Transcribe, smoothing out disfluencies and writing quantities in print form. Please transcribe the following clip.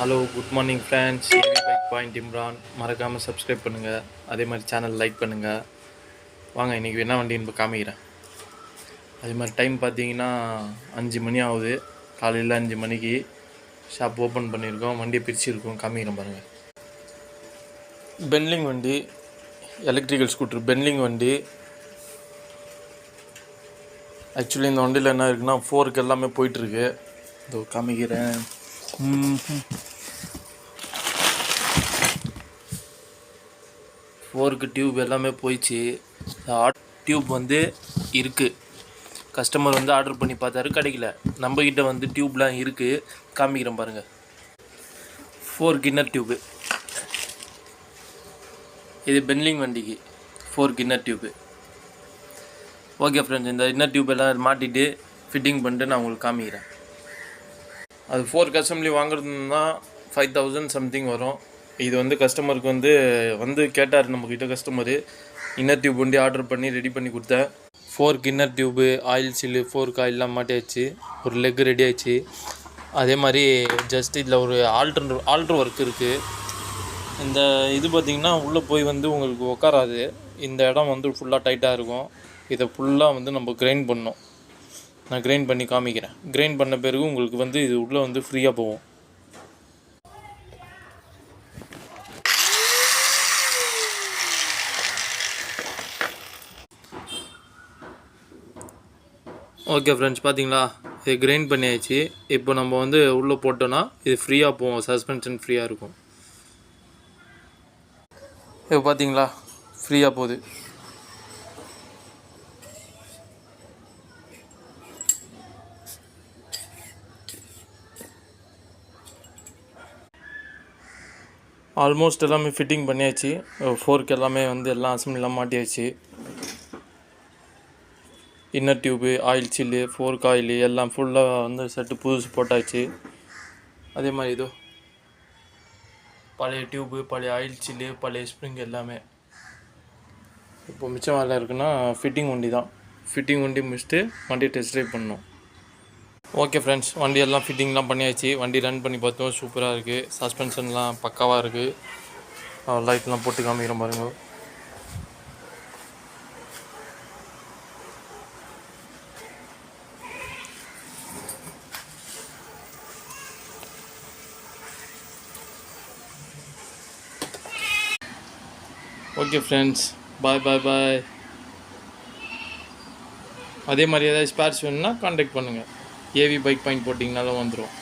Hello good morning friends, AV bike point Imran. மறக்காமல் subscribe பண்ணுங்கள், அதே மாதிரி சேனல் லைக் பண்ணுங்கள். வாங்க இன்றைக்கி என்ன வண்டின்னு இப்போ காமிக்கிறேன். அதே மாதிரி டைம் பார்த்தீங்கன்னா 5 மணி ஆகுது. காலையில் 5 மணிக்கு ஷாப் ஓப்பன் பண்ணியிருக்கோம். வண்டியை பிரிச்சுருக்கோம், காமிக்கிறேன் பாருங்கள். பென்லிங் வண்டி, எலக்ட்ரிக்கல் ஸ்கூட்ரு பென்லிங் வண்டி. ஆக்சுவலி இந்த வண்டியில் என்ன இருக்குன்னா, ஃபோருக்கு எல்லாமே போயிட்டுருக்கு. இதோ காமிக்கிறேன். ஃபோருக்கு டியூப் எல்லாமே போயிடுச்சு. டியூப் வந்து இருக்குது. கஸ்டமர் வந்து ஆர்டர் பண்ணி பார்த்தாரு, கிடைக்கல. நம்மக்கிட்ட வந்து டியூப்லாம் இருக்குது, காமிக்கிறேன் பாருங்கள். 4 கின்னர் டியூப்பு. இது பென்லிங் வண்டிக்கு 4 கின்னர் டியூப்பு. ஓகே ஃப்ரெண்ட்ஸ், இந்த இன்னர் டியூப் எல்லாம் மாட்டிட்டு ஃபிட்டிங் பண்ணிட்டு நான் உங்களுக்கு காமிக்கிறேன். அது 4 அசம்பிளி வாங்குறதுன்னா 5000 சம்திங் வரும். இது வந்து கஸ்டமருக்கு வந்து கேட்டார் நம்மக்கிட்ட கஸ்டமரு. இன்னர் டியூப் வண்டி ஆர்டர் பண்ணி ரெடி பண்ணி கொடுத்தேன். 4 இன்னர் டியூபு, ஆயில் சீலு, 4 ஆயிலெலாம் மாட்டியாச்சு. ஒரு லெக் ரெடி ஆயிடுச்சு. அதே மாதிரி ஜஸ்ட் இதில் ஒரு ஆல்ட்ரு ஒர்க் இருக்குது. இந்த இது பார்த்திங்கன்னா உள்ளே போய் வந்து உங்களுக்கு உட்காராது. இந்த இடம் வந்து ஃபுல்லாக டைட்டாக இருக்கும். இதை ஃபுல்லாக வந்து நம்ம கிரைண்ட் பண்ணணும். நான் கிரைண்ட் பண்ணி காமிக்கிறேன். கிரைண்ட் பண்ண பிறகு உங்களுக்கு வந்து இது உள்ளே வந்து ஃப்ரீயாக போகும். ஓகே ஃப்ரெண்ட்ஸ், பார்த்தீங்களா, இது கிரைண்ட் பண்ணியாச்சு. இப்போ நம்ம வந்து உள்ளே போட்டோன்னா இது ஃப்ரீயாக போகும். சஸ்பென்ஷன் ஃப்ரீயாக இருக்கும். இப்போ பார்த்தீங்களா, ஃப்ரீயாக போகுது. ஆல்மோஸ்ட் எல்லாமே ஃபிட்டிங் பண்ணியாச்சு. 4க்கு எல்லாமே வந்து எல்லாம் அசம்பிளிலாம் மாட்டியாச்சு. இன்னர் டியூபு, ஆயில் சில்லு, 4 ஆயிலு எல்லாம் ஃபுல்லாக வந்து செட்டு புதுசு போட்டாச்சு. அதே மாதிரி இதோ பழைய டியூபு, பழைய ஆயில் சில்லு, பழைய ஸ்ப்ரிங் எல்லாமே. இப்போ மிச்சம் வேலை இருக்குன்னா ஃபிட்டிங் வண்டி தான். ஃபிட்டிங் வண்டி முடிச்சுட்டு வண்டியை டெஸ்ட் ட்ரைவ் பண்ணணும். ஓகே ஃப்ரெண்ட்ஸ், வண்டி எல்லாம் ஃபிட்டிங்லாம் பண்ணியாச்சு. வண்டி ரன் பண்ணி பார்த்தோம், சூப்பராக இருக்குது. சஸ்பென்ஷன்லாம் பக்காவாக இருக்குது. லைட்லாம் போட்டு காமிக்கிறேன் பாருங்க. ஓகே ஃப்ரெண்ட்ஸ், பாய் பாய் பாய். அதே மாதிரி ஏதாவது ஸ்பேர்ஸ் வேணும்னா கான்டாக்ட் பண்ணுங்கள். ஏவி பைக் பாயிண்ட் போட்டிங்கனாலும் வந்துடும்.